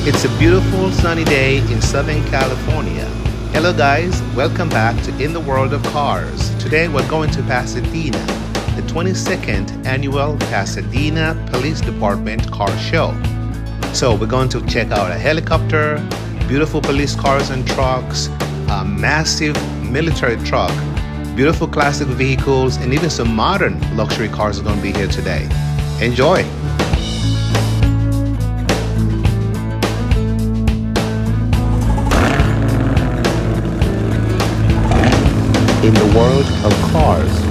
It's a beautiful sunny day in Southern California. Hello guys, welcome back to In the World of Cars. Today we're going to Pasadena, the 22nd annual Pasadena Police Department Car Show. So we're going to check out a helicopter, beautiful police cars and trucks, a massive military truck, beautiful classic vehicles, and even some modern luxury cars are going to be here today. Enjoy! In the world of cars.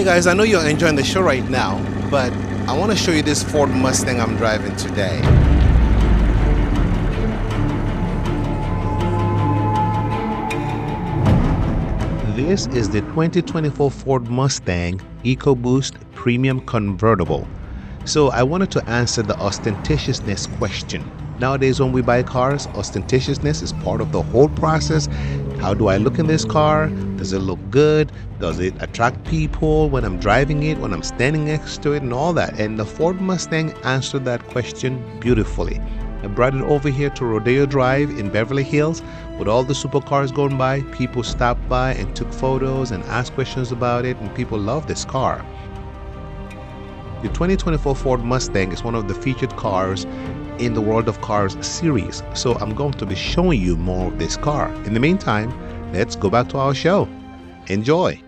Okay guys, I know you're enjoying the show right now, but I want to show you this Ford Mustang I'm driving today. This is the 2024 Ford Mustang EcoBoost Premium Convertible. So I wanted to answer the ostentatiousness question. Nowadays when we buy cars, ostentatiousness is part of the whole process. How do I look in this car? Does it look good? Does it attract people when I'm driving it, when I'm standing next to it, and all that? And the Ford Mustang answered that question beautifully. I brought it over here to Rodeo Drive in Beverly Hills with all the supercars going by. People stopped by and took photos and asked questions about it, and people love this car. The 2024 Ford Mustang is one of the featured cars in the World of Cars series, so I'm going to be showing you more of this car. In the meantime, let's go back to our show. Enjoy!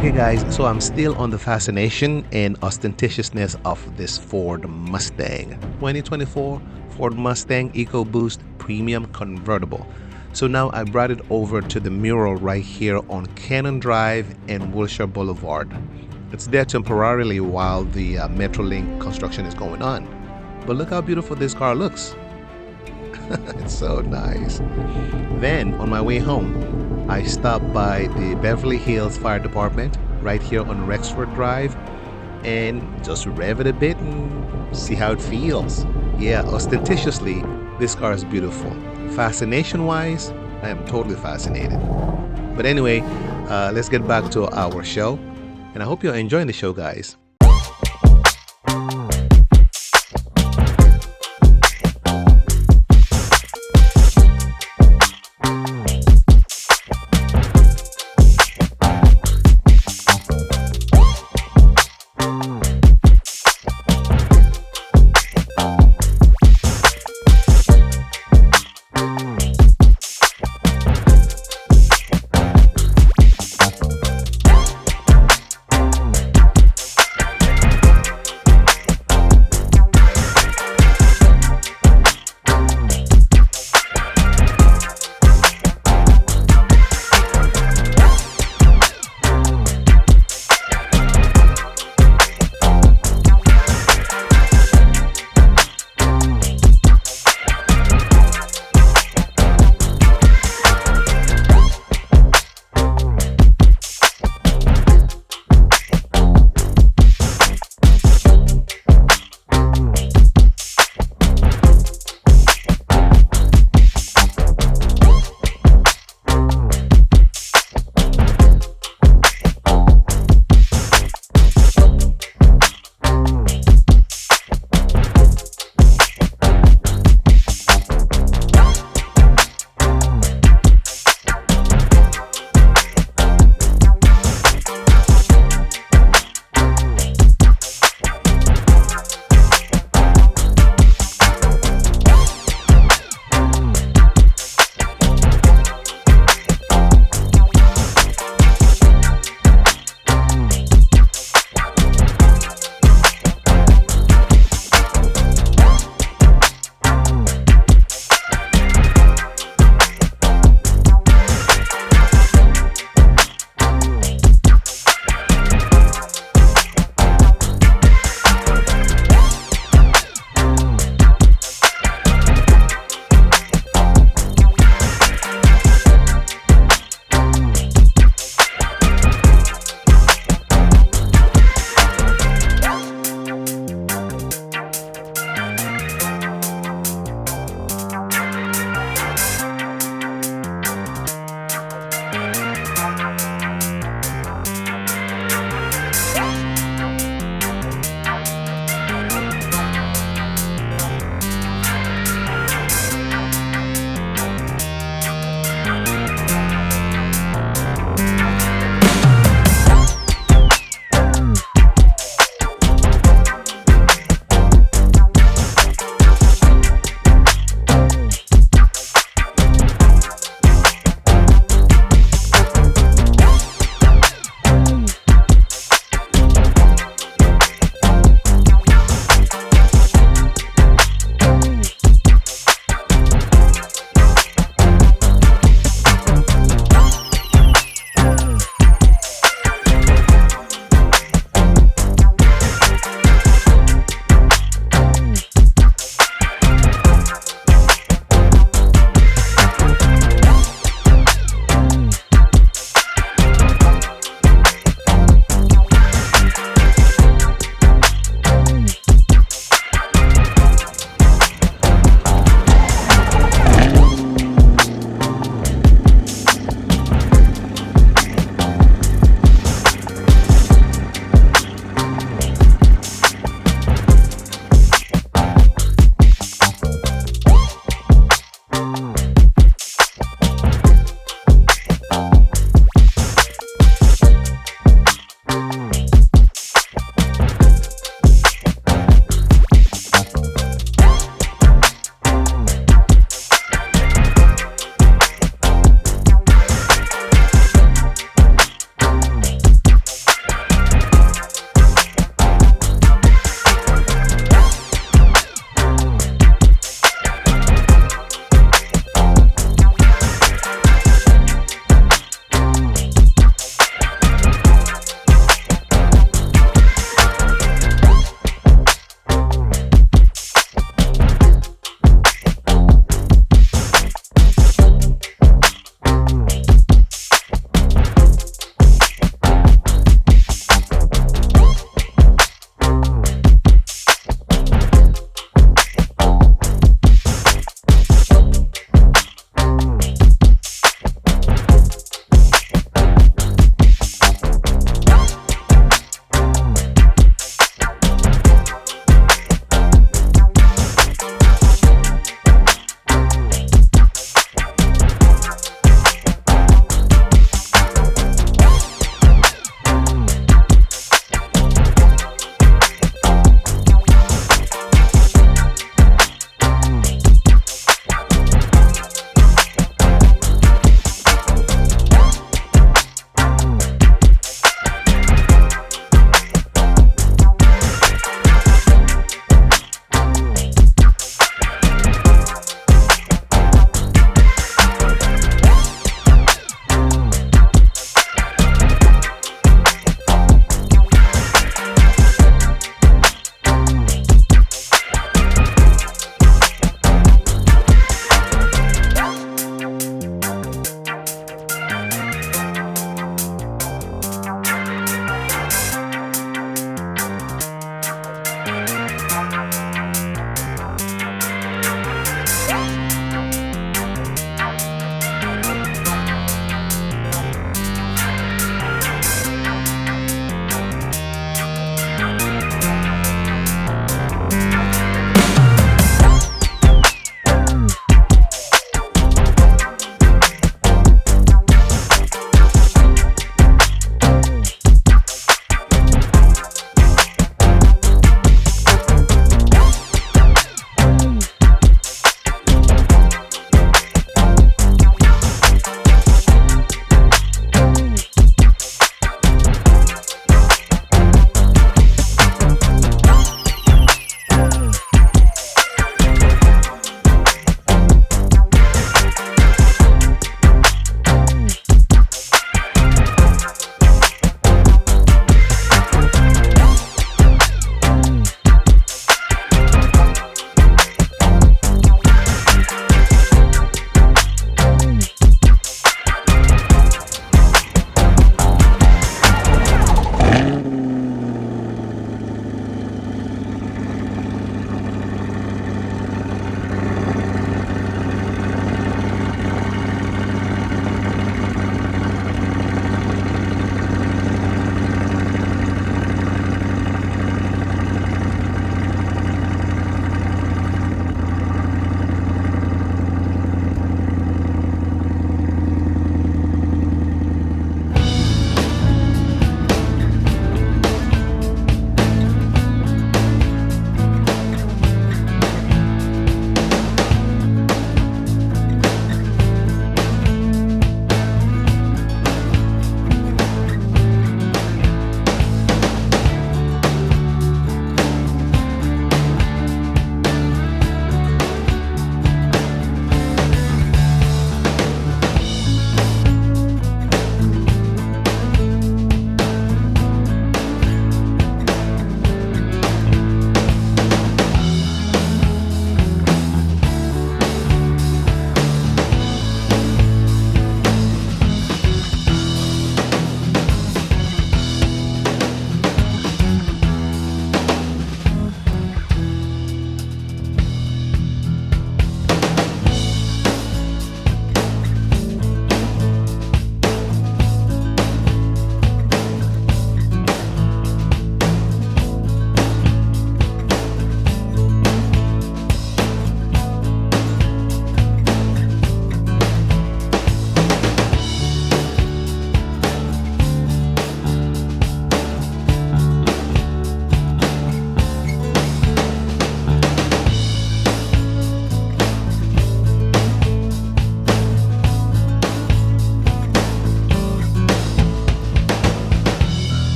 Okay, guys, so I'm still on the fascination and ostentatiousness of this Ford Mustang. 2024 Ford Mustang EcoBoost Premium Convertible. So now I brought it over to the mural right here on Cannon Drive and Wilshire Boulevard. It's there temporarily while the Metrolink construction is going on. But look how beautiful this car looks. It's so nice. Then on my way home, I stopped by the Beverly Hills Fire Department right here on Rexford Drive and just rev it a bit and see how it feels. Yeah, ostentatiously, this car is beautiful. Fascination wise, I am totally fascinated. But anyway, let's get back to our show. And I hope you're enjoying the show, guys.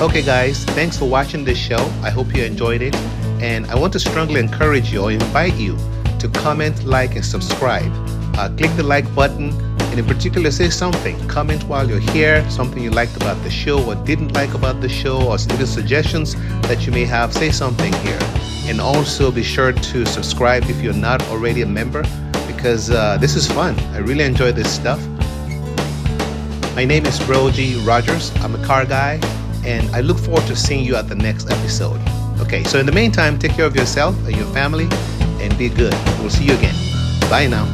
Okay, guys, thanks for watching this show. I hope you enjoyed it. And I want to strongly encourage you or invite you to comment, like, and subscribe. Click the like button, and in particular, say something. Comment while you're here, something you liked about the show or didn't like about the show, or even suggestions that you may have. Say something here. And also be sure to subscribe if you're not already a member, because this is fun. I really enjoy this stuff. My name is ROGEE Rogers. I'm a car guy, and I look forward to seeing you at the next episode. Okay, so in the meantime, take care of yourself and your family, and be good. We'll see you again. Bye now.